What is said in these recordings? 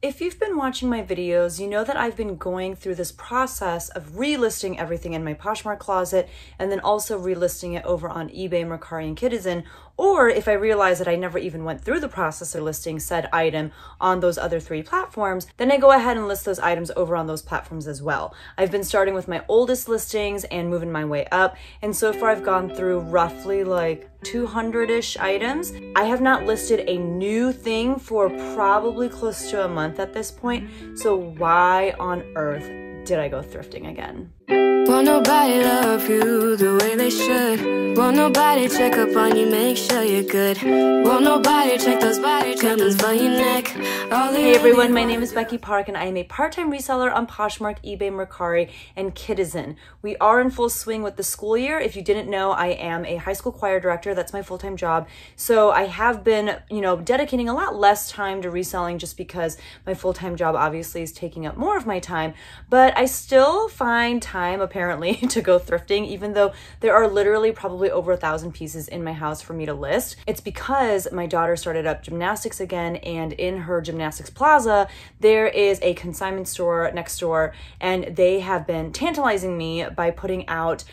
If you've been watching my videos, you know that I've been going through this process of relisting everything in my Poshmark closet and then also relisting it over on eBay, Mercari, and Kidizen. Or if I realize that I never even went through the process of listing said item on those other 3 platforms, then I go ahead and list those items over on those platforms as well. I've been starting with my oldest listings and moving my way up, and so far I've gone through roughly like 200-ish items. I have not listed a new thing for probably close to a month at this point, so why on earth did I go thrifting again? Won't nobody love you the way they should. Won't nobody check up on you, make sure you're good. Won't nobody check those body trimmings for your neck. Hey everyone, my name is Becky Park and I am a part-time reseller on Poshmark, eBay, Mercari, and Kidizen. We are in full swing with the school year. If you didn't know, I am a high school choir director. That's my full-time job. So I have been, dedicating a lot less time to reselling just because my full-time job obviously is taking up more of my time. But I still find time apparently to go thrifting, even though there are literally probably over 1,000 pieces in my house for me to list. It's because my daughter started up gymnastics again, and in her gymnastics plaza, there is a consignment store next door, and they have been tantalizing me by putting out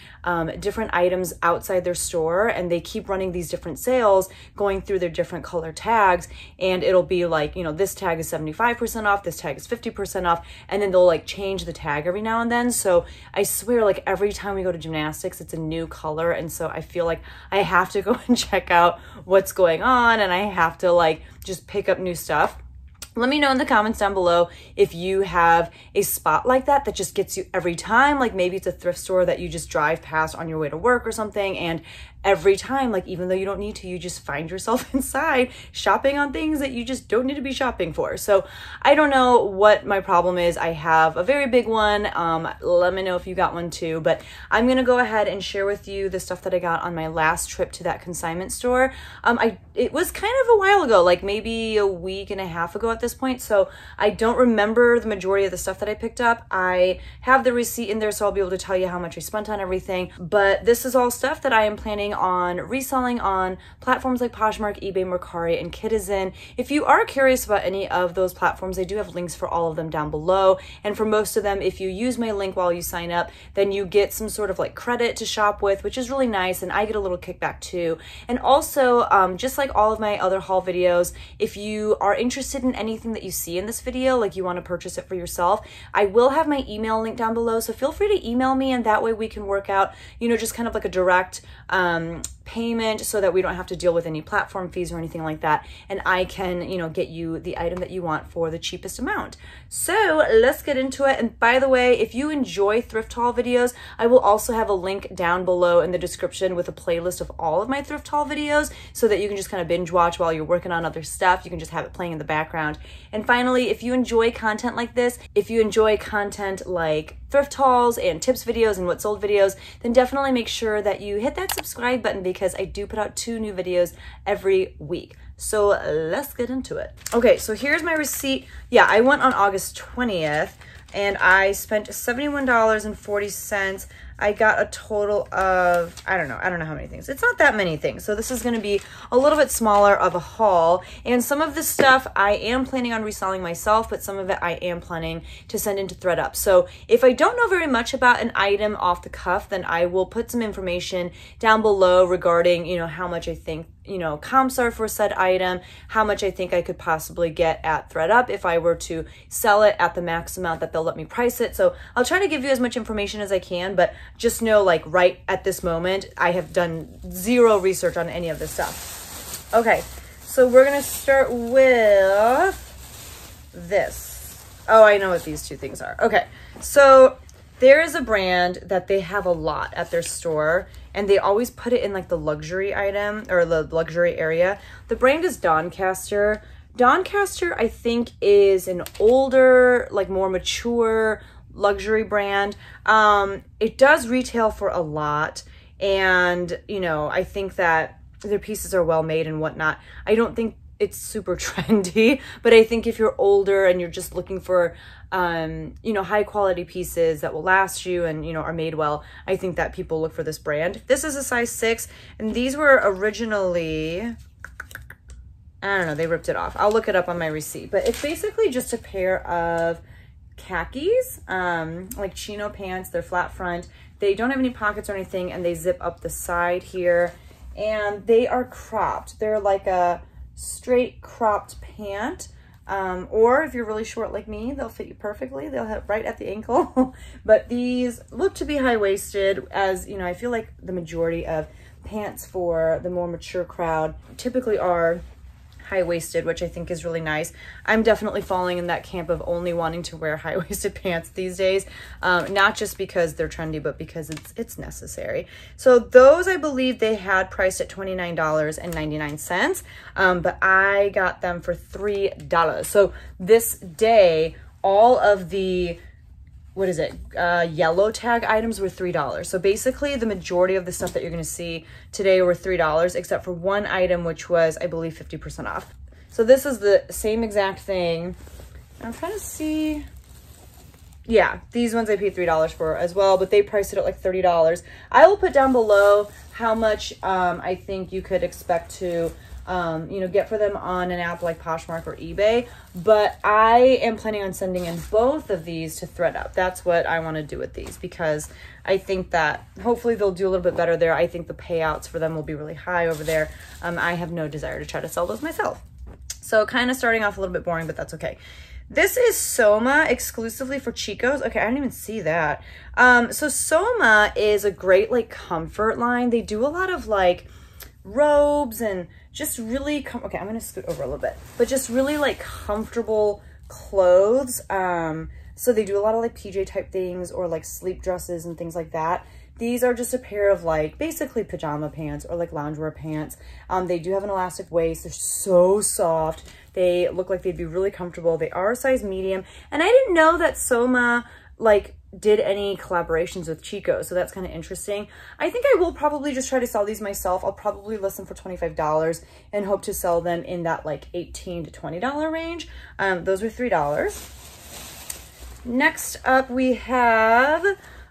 different items outside their store, and they keep running these different sales going through their different color tags, and it'll be like, this tag is 75% off, this tag is 50% off, and then they'll like change the tag every now and then. So I swear, like every time we go to gymnastics, it's a new color, and so I feel like I have to go and check out what's going on, and I have to like just pick up new stuff. Let me know in the comments down below if you have a spot like that that just gets you every time. Like maybe it's a thrift store that you just drive past on your way to work or something, and every time, like even though you don't need to, you just find yourself inside shopping on things that you just don't need to be shopping for. So I don't know what my problem is. I have a very big one. Let me know if you got one too, but I'm gonna go ahead and share with you the stuff that I got on my last trip to that consignment store. It was kind of a while ago, like maybe a week and a half ago at this point, so I don't remember the majority of the stuff that I picked up. I have the receipt in there, so I'll be able to tell you how much I spent on everything, but this is all stuff that I am planning on reselling on platforms like Poshmark, eBay, Mercari, and Kidizen. If you are curious about any of those platforms, I do have links for all of them down below, and for most of them, if you use my link while you sign up, then you get some sort of like credit to shop with, which is really nice, and I get a little kickback too. And also, just like all of my other haul videos, if you are interested in anything that you see in this video, like you want to purchase it for yourself, I will have my email link down below, so feel free to email me, and that way we can work out, just kind of like a direct payment so that we don't have to deal with any platform fees or anything like that, and I can, get you the item that you want for the cheapest amount. So let's get into it. And by the way, if you enjoy thrift haul videos, I will also have a link down below in the description with a playlist of all of my thrift haul videos so that you can just kind of binge watch while you're working on other stuff. You can just have it playing in the background. And finally, if you enjoy content like this, if you enjoy content like thrift hauls and tips videos and what sold videos, then definitely make sure that you hit that subscribe button, because I do put out 2 new videos every week. So let's get into it. Okay, so here's my receipt. Yeah, I went on August 20th and I spent $71.40. I got a total of, I don't know how many things. It's not that many things. So this is going to be a little bit smaller of a haul. And some of this stuff I am planning on reselling myself, but some of it I am planning to send into ThredUp. So if I don't know very much about an item off the cuff, then I will put some information down below regarding, how much I think, comps are for said item, how much I think I could possibly get at ThredUp if I were to sell it at the max amount that they'll let me price it. So I'll try to give you as much information as I can, but just know, like right at this moment, I have done 0 research on any of this stuff. Okay, so we're gonna start with this. Oh, I know what these 2 things are. Okay, so there is a brand that they have a lot at their store, and they always put it in like the luxury item or the luxury area. The brand is Doncaster. Doncaster, I think, is an older, like more mature luxury brand. It does retail for a lot, and I think that their pieces are well made and whatnot. I don't think it's super trendy, but I think if you're older and you're just looking for high quality pieces that will last you and are made well, I think that people look for this brand. This is a size 6, and these were originally I don't know, they ripped it off. I'll look it up on my receipt, but it's basically just a pair of khakis, like chino pants. They're flat front. They don't have any pockets or anything, and they zip up the side here, and they are cropped. They're like a straight cropped pant, or if you're really short like me, they'll fit you perfectly. They'll have right at the ankle. But these look to be high-waisted, as you know, I feel like the majority of pants for the more mature crowd typically are high-waisted, which I think is really nice. I'm definitely falling in that camp of only wanting to wear high-waisted pants these days, not just because they're trendy, but because it's necessary. So those, I believe they had priced at $29.99, but I got them for $3. So this day, all of the yellow tag items were $3. So basically the majority of the stuff that you're gonna see today were $3, except for one item, which was, I believe, 50% off. So this is the same exact thing. I'm trying to see. Yeah, these ones I paid $3 for as well, but they priced it at like $30. I will put down below how much I think you could expect to you know, get for them on an app like Poshmark or eBay, but I am planning on sending in both of these to ThredUp. That's what I want to do with these, because I think that hopefully they'll do a little bit better there. I think the payouts for them will be really high over there. I have no desire to try to sell those myself. So kind of starting off a little bit boring, but that's okay. This is Soma exclusively for Chico's. Okay, I didn't even see that. So Soma is a great like comfort line. They do a lot of like robes and just really, okay, I'm gonna scoot over a little bit, but just really like comfortable clothes. So they do a lot of like PJ type things or like sleep dresses and things like that. These are just a pair of like basically pajama pants or like loungewear pants. They do have an elastic waist. They're so soft. They look like they'd be really comfortable. They are a size medium. And I didn't know that Soma like did any collaborations with Chico, so that's kind of interesting. I think I will probably just try to sell these myself. I'll probably list them for $25 and hope to sell them in that like $18 to $20 range. Those were $3. Next up, we have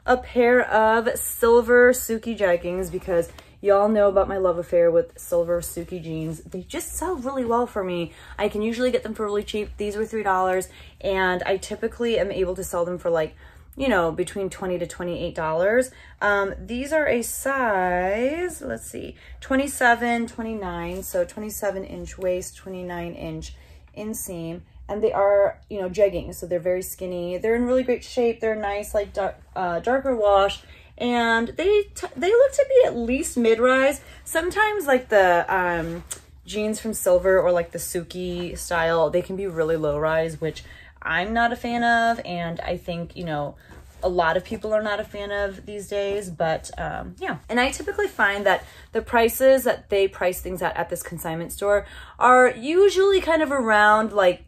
a pair of silver Suki jeggings, because y'all know about my love affair with silver Suki jeans. They just sell really well for me. I can usually get them for really cheap. These were $3, and I typically am able to sell them for like, you know, between $20 to $28. These are a size, let's see, 27, 29, so 27-inch waist, 29-inch inseam, and they are, you know, jeggings, so they're very skinny. They're in really great shape. They're nice, like darker wash, and they look to be at least mid-rise. Sometimes like the jeans from Silver or like the Suki style, they can be really low-rise, which I'm not a fan of, and I think, you know, a lot of people are not a fan of these days, but yeah. And I typically find that the prices that they price things at this consignment store are usually kind of around like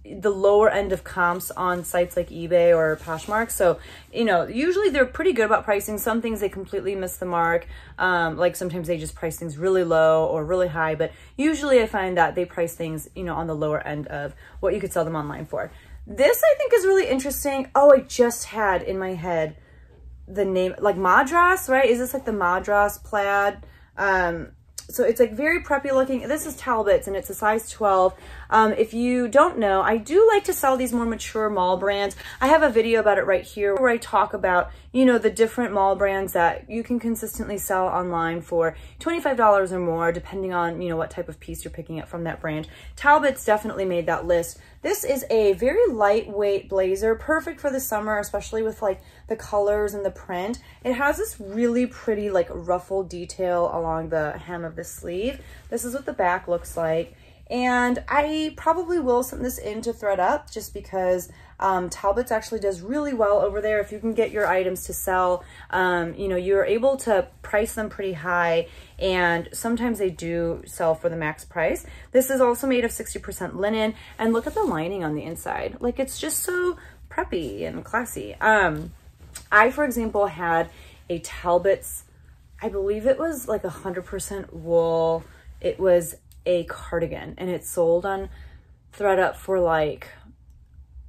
the lower end of comps on sites like eBay or Poshmark. So, you know, usually they're pretty good about pricing. Some things they completely miss the mark. Like sometimes they just price things really low or really high, but usually I find that they price things, you know, on the lower end of what you could sell them online for. This I think is really interesting. Oh, I just had in my head the name, like Madras, right? Is this like the Madras plaid? So it's like very preppy looking. This is Talbot's and it's a size 12. If you don't know, I do like to sell these more mature mall brands. I have a video about it right here where I talk about, you know, the different mall brands that you can consistently sell online for $25 or more, depending on, you know, what type of piece you're picking up from that brand. Talbot's definitely made that list. This is a very lightweight blazer, perfect for the summer, especially with like the colors and the print. It has this really pretty like ruffle detail along the hem of the sleeve. This is what the back looks like. And I probably will send this in to ThredUp just because Talbot's actually does really well over there. If you can get your items to sell, you know, you're able to price them pretty high, and sometimes they do sell for the max price. This is also made of 60% linen, and look at the lining on the inside. Like, it's just so preppy and classy. I, for example, had a Talbot's, I believe it was like 100% wool. It was a cardigan, and it sold on ThredUp for like,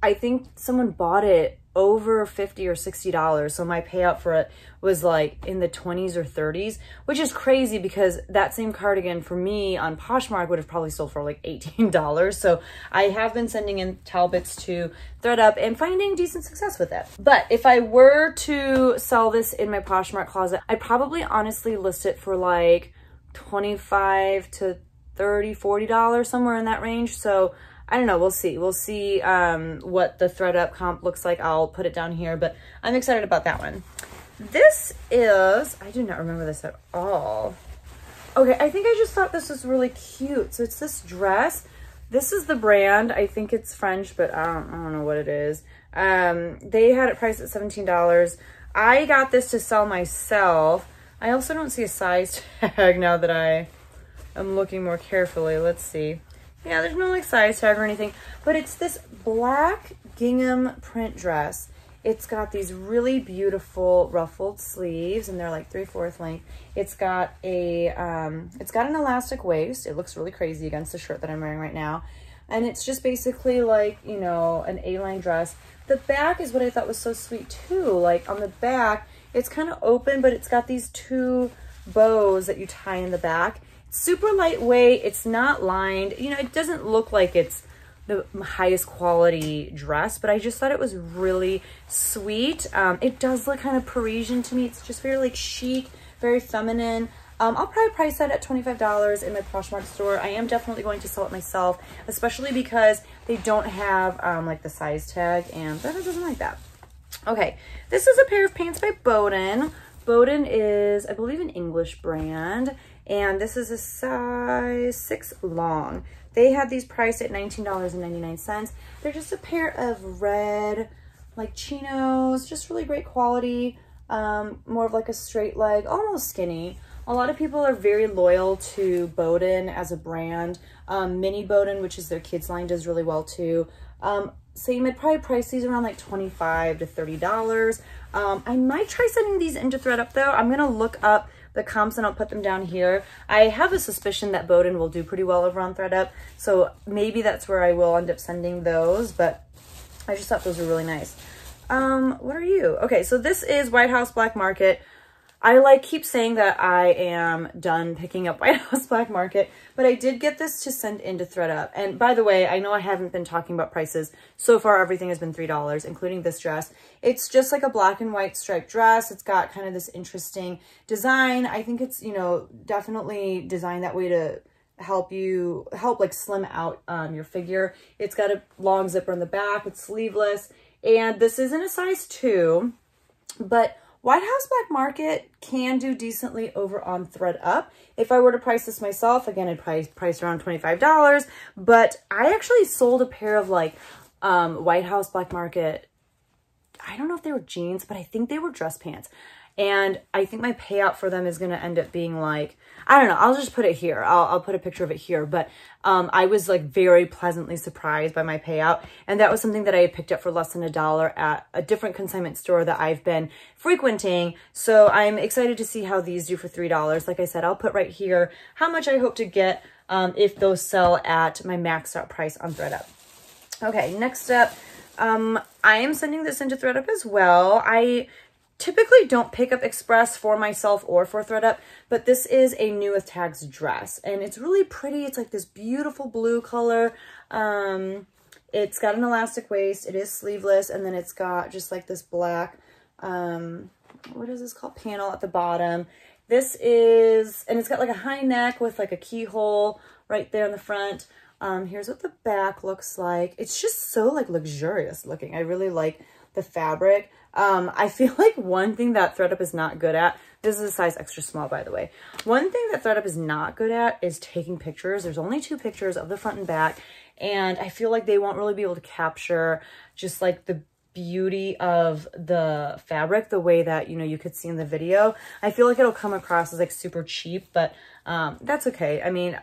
I think someone bought it over $50 or $60. So my payout for it was like in the 20s or 30s, which is crazy because that same cardigan for me on Poshmark would have probably sold for like $18. So I have been sending in Talbots to ThredUp and finding decent success with it. But if I were to sell this in my Poshmark closet, I'd probably honestly list it for like $25 to $30, $40, somewhere in that range. So I don't know, we'll see. We'll see what the ThredUp comp looks like. I'll put it down here, but I'm excited about that one. This is, I do not remember this at all. Okay, I think I just thought this was really cute. So it's this dress. This is the brand. I think it's French, but I don't know what it is. They had it priced at $17. I got this to sell myself. I also don't see a size tag now that I am looking more carefully. Let's see. Yeah, there's no like size tag or anything, but it's this black gingham print dress. It's got these really beautiful ruffled sleeves and they're like 3/4 length. It's got an elastic waist. It looks really crazy against the shirt that I'm wearing right now. And it's just basically like, you know, an A-line dress. The back is what I thought was so sweet too. Like on the back, it's kind of open, but it's got these 2 bows that you tie in the back. It's super lightweight. It's not lined. You know, it doesn't look like it's the highest quality dress, but I just thought it was really sweet. It does look kind of Parisian to me. It's just very like chic, very feminine. I'll probably price that at $25 in my Poshmark store. I am definitely going to sell it myself, especially because they don't have like the size tag, and Becca doesn't like that. Okay, this is a pair of pants by Boden. Boden is, I believe, an English brand, and this is a size 6 long. They had these priced at $19.99. They're just a pair of red, like chinos, just really great quality, more of like a straight leg, almost skinny. A lot of people are very loyal to Boden as a brand. Mini Boden, which is their kids line, does really well too. Same, I'd probably price these around like $25 to $30. I might try sending these into ThredUp though. I'm gonna look up the comps and I'll put them down here. I have a suspicion that Boden will do pretty well over on ThredUp, so maybe that's where I will end up sending those, but I just thought those were really nice. What are you? Okay, so this is White House Black Market. I keep saying that I am done picking up White House Black Market, but I did get this to send into ThredUp. And by the way, I know I haven't been talking about prices. So far, everything has been $3, including this dress. It's just like a black and white striped dress. It's got kind of this interesting design. I think it's, you know, definitely designed that way to help like slim out your figure. It's got a long zipper in the back. It's sleeveless. And this isn't a size 2, but White House Black Market can do decently over on ThredUp. If I were to price this myself, again, I'd price around $25, but I actually sold a pair of like White House Black Market, I don't know if they were jeans, but I think they were dress pants. And I think my payout for them is going to end up being like, I don't know, I'll just put it here. I'll put a picture of it here. But I was like very pleasantly surprised by my payout. And that was something that I had picked up for less than $1 at a different consignment store that I've been frequenting. So I'm excited to see how these do for $3. Like I said, I'll put right here how much I hope to get if those sell at my maxed out price on ThredUp. Okay, next up, I am sending this into ThredUp as well. I typically don't pick up Express for myself or for ThredUp, but this is a New with Tags dress, and it's really pretty. It's like this beautiful blue color. It's got an elastic waist. It is sleeveless, and then it's got just like this black, what is this called? Panel at the bottom. This is, and it's got like a high neck with like a keyhole right there in the front. Here's what the back looks like. It's just so like luxurious looking. I really like the fabric. I feel like one thing that ThredUp is not good at, this is a size extra small, by the way. One thing that ThredUp is not good at is taking pictures. There's only 2 pictures of the front and back, and I feel like they won't really be able to capture just like the beauty of the fabric the way that, you know, you could see in the video. I feel like it'll come across as like super cheap, but that's okay. I mean,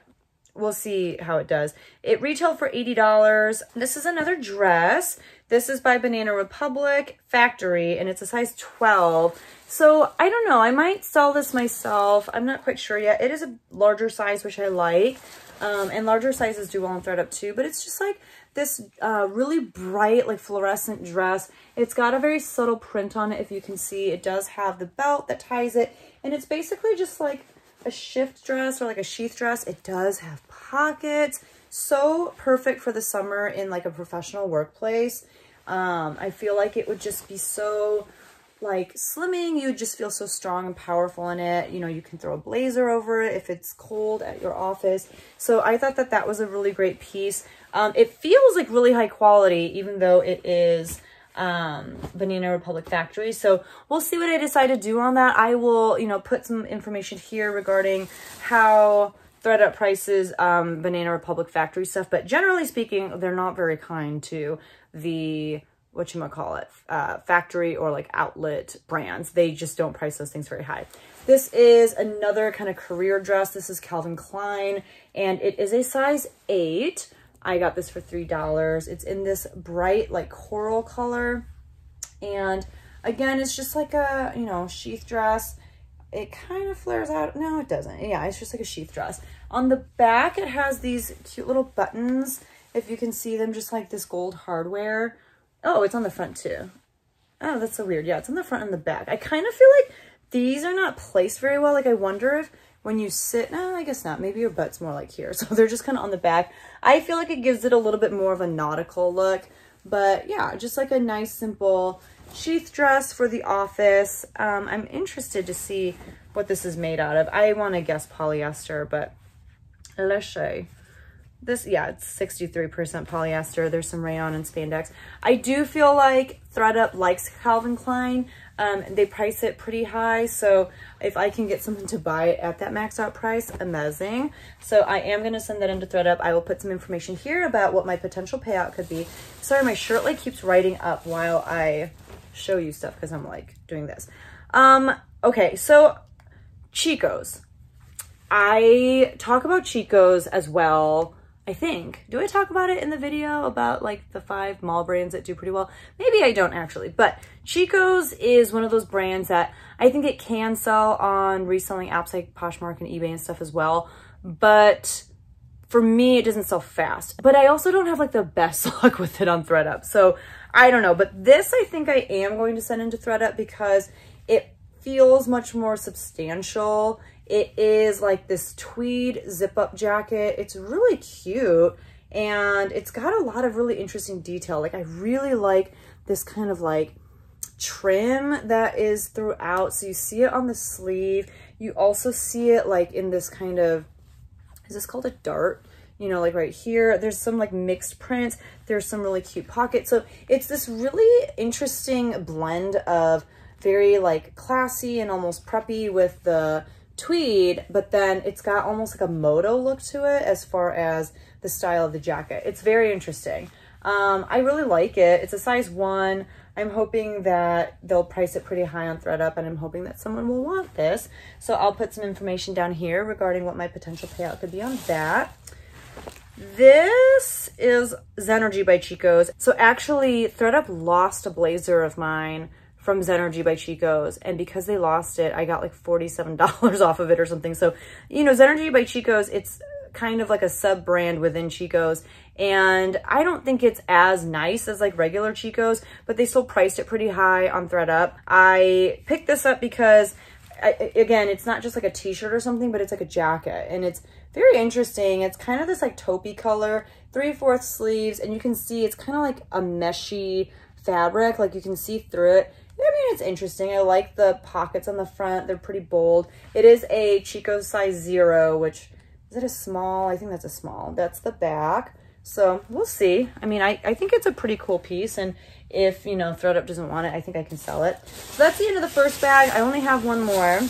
we'll see how it does. It retailed for $80. This is another dress. This is by Banana Republic Factory, and it's a size 12. So I don't know. I might sell this myself. I'm not quite sure yet. It is a larger size, which I like. And larger sizes do well on ThredUp too, but it's just like this really bright, like fluorescent dress. It's got a very subtle print on it. If you can see, it does have the belt that ties it. And it's basically just like a shift dress or like a sheath dress. It does have pockets. So perfect for the summer in like a professional workplace. I feel like it would just be so like slimming. You would just feel so strong and powerful in it. You know, you can throw a blazer over it if it's cold at your office. So I thought that that was a really great piece. It feels like really high quality, even though it is Banana Republic factory. So we'll see what I decide to do on that. I will, you know, put some information here regarding how ThredUp prices Banana Republic factory stuff. But generally speaking, they're not very kind to the whatchamacallit, factory or like outlet brands. They just don't price those things very high. This is another kind of career dress. This is Calvin Klein and it is a size 8. I got this for $3. It's in this bright like coral color. And again, it's just like a, you know, sheath dress. It kind of flares out. No, it doesn't. Yeah, it's just like a sheath dress. On the back, it has these cute little buttons. If you can see them, just like this gold hardware. Oh, it's on the front too. Oh, that's so weird. Yeah, it's on the front and the back. I kind of feel like these are not placed very well. Like I wonder if when you sit, no, I guess not. Maybe your butt's more like here. So they're just kind of on the back. I feel like it gives it a little bit more of a nautical look. But yeah, just like a nice, simple sheath dress for the office. I'm interested to see what this is made out of. I want to guess polyester, but let's see. This, yeah, it's 63% polyester. There's some rayon and spandex. I do feel like ThredUp likes Calvin Klein. They price it pretty high. So if I can get someone to buy it at that maxed out price, amazing. So I am going to send that into ThredUp. I will put some information here about what my potential payout could be. Sorry, my shirt like keeps writing up while I show you stuff because I'm like doing this. Okay, so Chico's. I talk about Chico's as well. I think. Do I talk about it in the video about like the 5 mall brands that do pretty well? Maybe I don't actually, but Chico's is one of those brands that I think it can sell on reselling apps like Poshmark and eBay and stuff as well. But for me, it doesn't sell fast. But I also don't have like the best luck with it on ThredUp. So I don't know, but this I think I am going to send into ThredUp because it feels much more substantial. It is like this tweed zip-up jacket. It's really cute and it's got a lot of really interesting detail. Like I really like this kind of like trim that is throughout. So you see it on the sleeve. You also see it like in this kind of, is this called a dart? You know, like right here, there's some like mixed prints. There's some really cute pockets. So it's this really interesting blend of very like classy and almost preppy with the tweed, but then it's got almost like a moto look to it as far as the style of the jacket. It's very interesting. I really like it. It's a size 1. I'm hoping that they'll price it pretty high on ThredUp and I'm hoping that someone will want this. So I'll put some information down here regarding what my potential payout could be on that. This is Zenergy by Chico's. So actually ThredUp lost a blazer of mine from Zenergy by Chico's, and because they lost it, I got like $47 off of it or something. So, you know, Zenergy by Chico's, it's kind of like a sub-brand within Chico's, and I don't think it's as nice as like regular Chico's, but they still priced it pretty high on ThredUp. I picked this up because, again, it's not just like a t-shirt or something, but it's like a jacket, and it's very interesting. It's kind of this like taupey color, 3/4 sleeves, and you can see it's kind of like a meshy fabric, like you can see through it. I mean, it's interesting. I like the pockets on the front. They're pretty bold. It is a Chico's size 0, which, is it a small? I think that's a small. That's the back. So we'll see. I mean, I think it's a pretty cool piece. And if, you know, ThredUp doesn't want it, I think I can sell it. So that's the end of the first bag. I only have one more.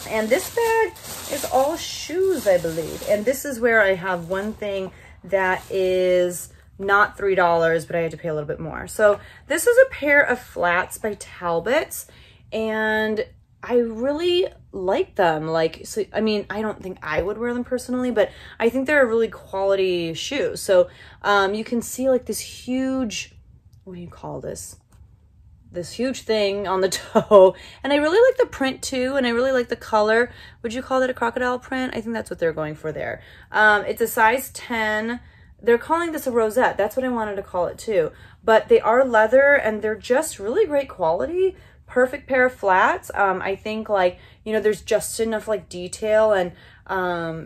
And this bag is all shoes, I believe. And this is where I have one thing that is not $3, but I had to pay a little bit more. So this is a pair of flats by Talbots, and I really like them. Like, so, I mean, I don't think I would wear them personally, but I think they're a really quality shoe. So you can see like this huge, what do you call this? This huge thing on the toe. And I really like the print too, and I really like the color. Would you call that a crocodile print? I think that's what they're going for there. It's a size 10. they're calling this a rosette. That's what I wanted to call it too. But they are leather and they're just really great quality. Perfect pair of flats. I think like, you know, there's just enough like detail and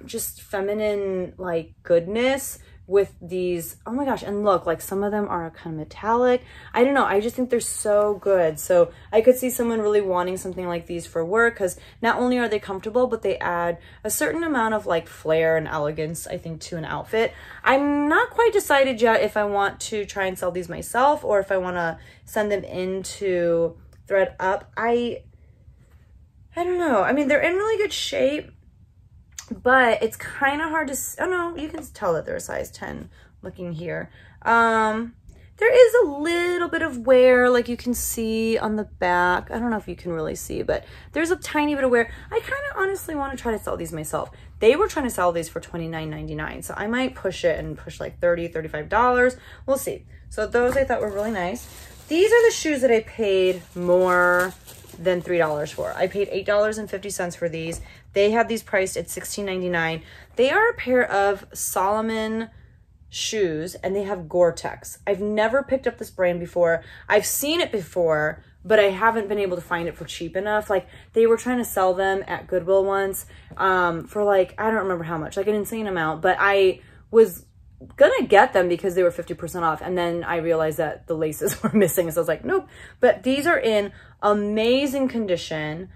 just feminine like goodness with these. Oh my gosh. And look, like some of them are kind of metallic. I don't know. I just think they're so good. So I could see someone really wanting something like these for work because not only are they comfortable, but they add a certain amount of like flair and elegance, I think, to an outfit. I'm not quite decided yet if I want to try and sell these myself or if I want to send them into ThredUp. I don't know. I mean, they're in really good shape, but it's kind of hard to, oh no, you can tell that they're a size 10 looking here. There is a little bit of wear, like you can see on the back. I don't know if you can really see, but there's a tiny bit of wear. I kind of honestly want to try to sell these myself. They were trying to sell these for $29.99, so I might push it and push like $30, $35. We'll see. So those I thought were really nice. These are the shoes that I paid more than $3 for. I paid $8.50 for these. They have these priced at $16.99. They are a pair of Salomon shoes and they have Gore-Tex. I've never picked up this brand before. I've seen it before, but I haven't been able to find it for cheap enough. Like they were trying to sell them at Goodwill once for like, I don't remember how much, like an insane amount, but I was gonna get them because they were 50% off. And then I realized that the laces were missing. So I was like, nope. But these are in amazing condition.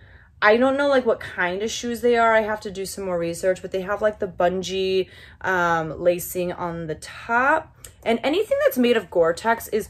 I don't know like what kind of shoes they are. I have to do some more research, but they have like the bungee lacing on the top. And anything that's made of Gore-Tex is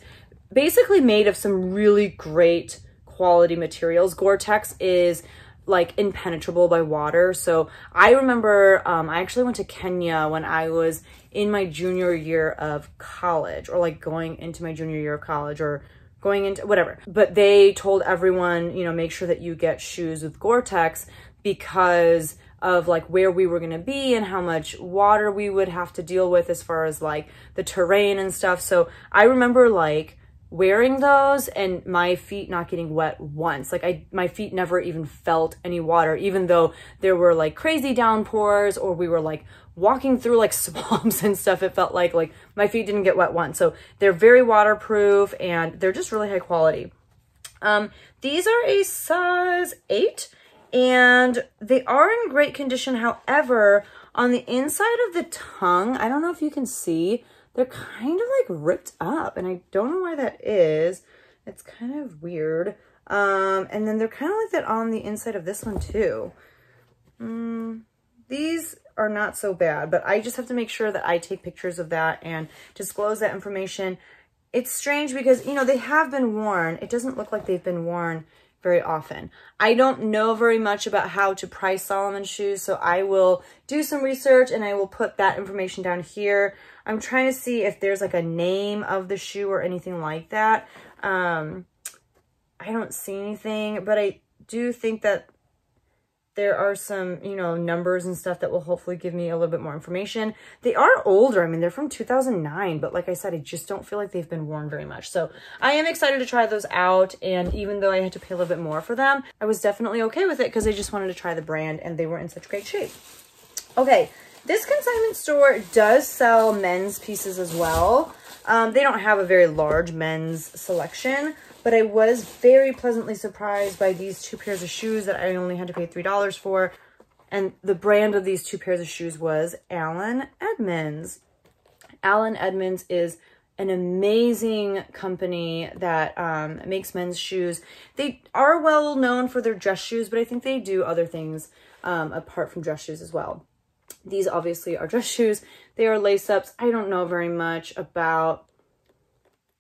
basically made of some really great quality materials. Gore-Tex is like impenetrable by water. So I remember I actually went to Kenya when I was in my junior year of college, or like going into my junior year of college, or going into whatever. But they told everyone, you know, make sure that you get shoes with Gore-Tex because of like where we were going to be and how much water we would have to deal with as far as like the terrain and stuff. So I remember like wearing those and my feet not getting wet once. Like my feet never even felt any water, even though there were like crazy downpours or we were like walking through like swamps and stuff. It felt like my feet didn't get wet once. So they're very waterproof and they're just really high quality. These are a size 8 and they are in great condition. However, on the inside of the tongue, I don't know if you can see, they're kind of like ripped up and I don't know why that is. It's kind of weird. And then they're kind of like that on the inside of this one too. These are not so bad, but I just have to make sure that I take pictures of that and disclose that information. It's strange because, you know, they have been worn. It doesn't look like they've been worn very often. I don't know very much about how to price Salomon shoes, so I will do some research and I will put that information down here. I'm trying to see if there's like a name of the shoe or anything like that. I don't see anything, but I do think that there are some, you know, numbers and stuff that will hopefully give me a little bit more information. They are older. I mean, they're from 2009, but like I said, I just don't feel like they've been worn very much. So I am excited to try those out. And even though I had to pay a little bit more for them, I was definitely okay with it because I just wanted to try the brand and they were in such great shape. Okay, this consignment store does sell men's pieces as well. They don't have a very large men's selection, but I was very pleasantly surprised by these 2 pairs of shoes that I only had to pay $3 for. And the brand of these 2 pairs of shoes was Allen Edmonds. Allen Edmonds is an amazing company that makes men's shoes. They are well known for their dress shoes, but I think they do other things apart from dress shoes as well. These obviously are dress shoes. They are lace-ups. I don't know very much about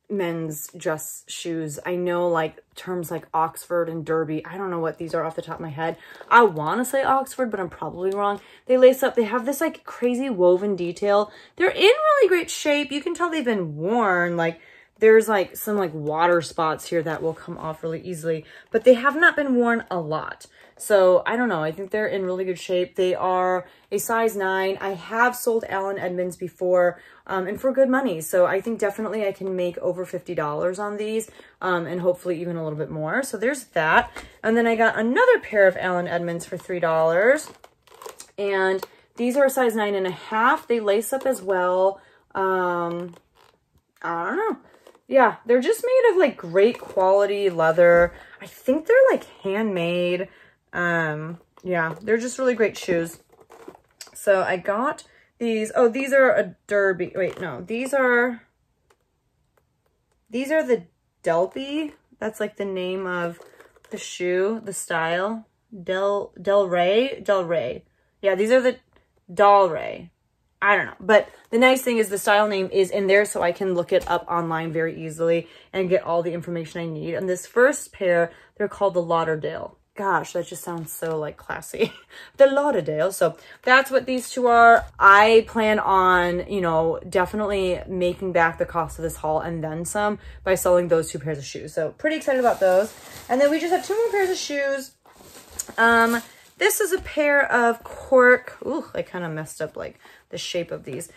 men's dress shoes. I know like terms like Oxford and Derby. I don't know what these are off the top of my head. I want to say Oxford, but I'm probably wrong. They lace up. They have this like crazy woven detail. They're in really great shape. You can tell they've been worn. Like there's like some like water spots here that will come off really easily, but they have not been worn a lot. So I don't know. I think they're in really good shape. They are a size 9. I have sold Allen Edmonds before and for good money. So I think definitely I can make over $50 on these and hopefully even a little bit more. So there's that. And then I got another pair of Allen Edmonds for $3. And these are a size 9.5. They lace up as well. I don't know. Yeah, they're just made of like great quality leather. I think they're like handmade. Yeah, they're just really great shoes. So I got these. Oh, these are a derby. Wait, no, these are the Delpy. That's like the name of the shoe, the style. Del Rey. Yeah, these are the Del Rey. I don't know. But the nice thing is the style name is in there, so I can look it up online very easily and get all the information I need. And this first pair, they're called the Lauderdale. Gosh, that just sounds so like classy. The Lauderdale. So that's what these two are. I plan on, you know, definitely making back the cost of this haul and then some by selling those two pairs of shoes. So pretty excited about those. And then we just have two more pairs of shoes. This is a pair of cork. Ooh, I kind of messed up like the shape of these.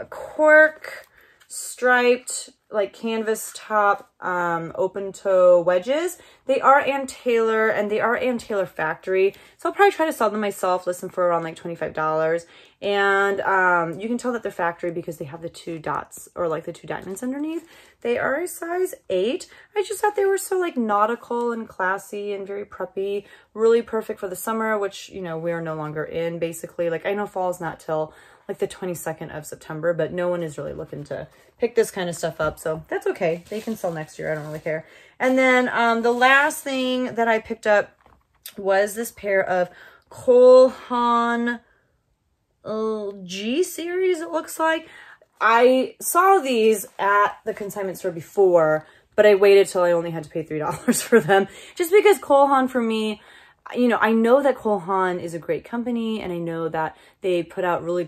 Cork striped like canvas top open toe wedges. They are Ann Taylor and they are Ann Taylor factory. So I'll probably try to sell them myself, list them for around like $25. And you can tell that they're factory because they have the two dots or like the two diamonds underneath. They are a size 8. I just thought they were so like nautical and classy and very preppy. Really perfect for the summer, which, you know, we are no longer in basically. Like I know fall's not till like the 22nd of September, but no one is really looking to pick this kind of stuff up. So that's okay. They can sell next year. I don't really care. And then the last thing that I picked up was this pair of Cole Haan G series, it looks like. I saw these at the consignment store before, but I waited till I only had to pay $3 for them. Just because Cole Haan for me, you know, I know that Cole Haan is a great company, and I know that they put out really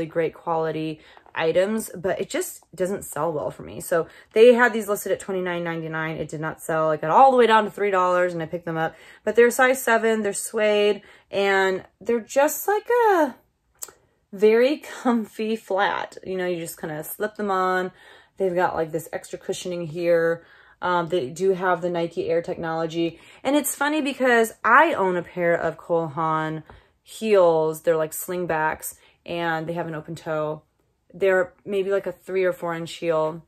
great quality items, but it just doesn't sell well for me. So they had these listed at $29.99. It did not sell. I got all the way down to $3 and I picked them up, but they're size 7, they're suede, and they're just like a very comfy flat. You know, you just kind of slip them on. They've got like this extra cushioning here. They do have the Nike Air technology. And it's funny because I own a pair of Cole Haan heels. They're like slingbacks and they have an open toe. They're maybe like a 3 or 4 inch heel.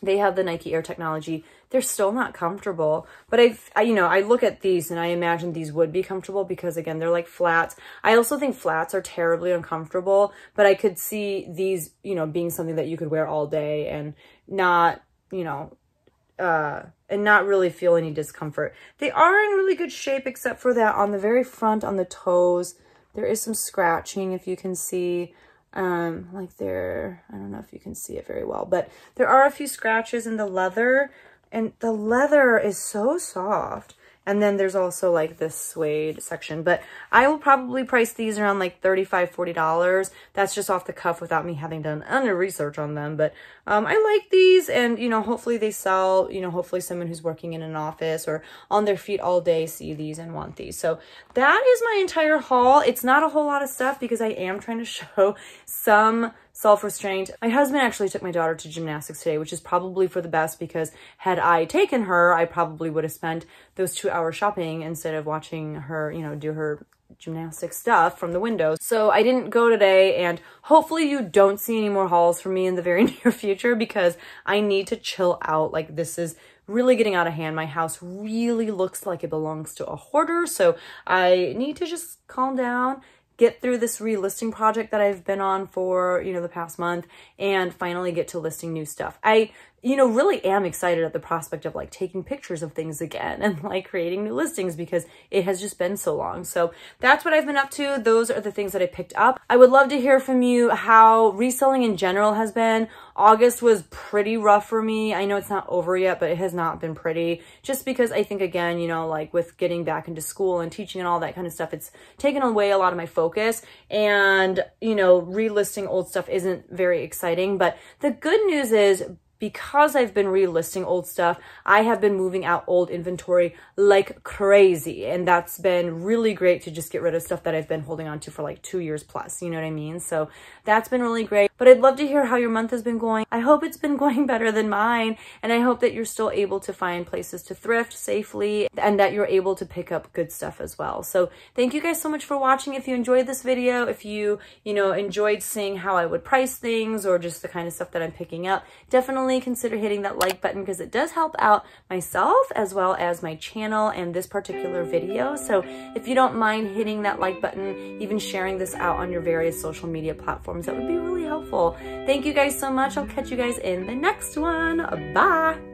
They have the Nike Air technology. They're still not comfortable, but I look at these and I imagine these would be comfortable because again, they're like flats. I also think flats are terribly uncomfortable, but I could see these, you know, being something that you could wear all day and not, you know, and not really feel any discomfort. They are in really good shape except for that on the very front, on the toes, there is some scratching, if you can see. Like there, I don't know if you can see it very well, but there are a few scratches in the leather, and the leather is so soft. And then there's also like this suede section, but I will probably price these around like $35, $40. That's just off the cuff without me having done any research on them. But I like these, and, you know, hopefully they sell, you know, hopefully someone who's working in an office or on their feet all day see these and want these. So that is my entire haul. It's not a whole lot of stuff because I am trying to show some self-restraint. My husband actually took my daughter to gymnastics today, which is probably for the best because had I taken her, I probably would have spent those 2 hours shopping instead of watching her, you know, do her gymnastic stuff from the window. So I didn't go today, and hopefully you don't see any more hauls from me in the very near future because I need to chill out. Like, this is really getting out of hand. My house really looks like it belongs to a hoarder, so I need to just calm down, get through this relisting project that I've been on for, you know, the past month, and finally get to listing new stuff. I, you know, really am excited at the prospect of like taking pictures of things again and like creating new listings because it has just been so long. So that's what I've been up to. Those are the things that I picked up. I would love to hear from you how reselling in general has been. August was pretty rough for me. I know it's not over yet, but it has not been pretty, just because I think, again, you know, like with getting back into school and teaching and all that kind of stuff, it's taken away a lot of my focus, and, you know, relisting old stuff isn't very exciting. But the good news is because I've been relisting old stuff, I have been moving out old inventory like crazy. And that's been really great to just get rid of stuff that I've been holding on to for like 2 years plus, you know what I mean? So that's been really great. But I'd love to hear how your month has been going. I hope it's been going better than mine. And I hope that you're still able to find places to thrift safely and that you're able to pick up good stuff as well. So thank you guys so much for watching. If you enjoyed this video, if you enjoyed seeing how I would price things or just the kind of stuff that I'm picking up, definitely consider hitting that like button because it does help out myself as well as my channel and this particular video. So if you don't mind hitting that like button, even sharing this out on your various social media platforms, that would be really helpful. Thank you guys so much. I'll catch you guys in the next one. Bye.